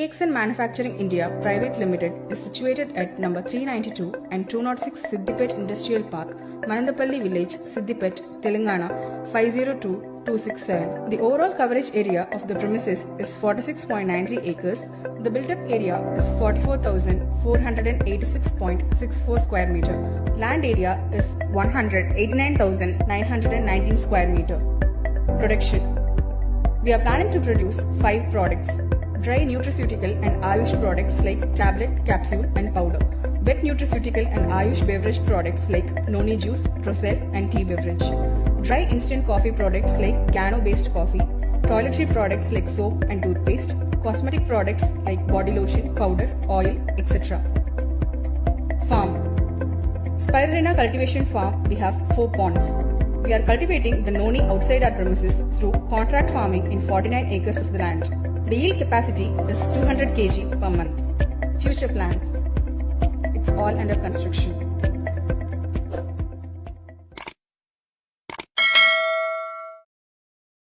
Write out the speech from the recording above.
DXN Manufacturing India Private Limited is situated at number 392 and 206 Siddipet Industrial Park, Manandapalli Village, Siddipet, Telangana 502267. The overall coverage area of the premises is 46.93 acres. The built-up area is 44,486.64 square meter. Land area is 189,919 square meter. Production. We are planning to produce 5 products: dry nutraceutical and Ayush products like tablet, capsule and powder, wet nutraceutical and Ayush beverage products like noni juice, Procel and tea beverage, dry instant coffee products like Gano based coffee, toiletry products like soap and toothpaste, cosmetic products like body lotion, powder, oil, etc. Farm. Spirulina cultivation farm, we have 4 ponds. We are cultivating the noni outside our premises through contract farming in 49 acres of the land. The yield capacity is 200 kg per month. Future plans. It's all under construction.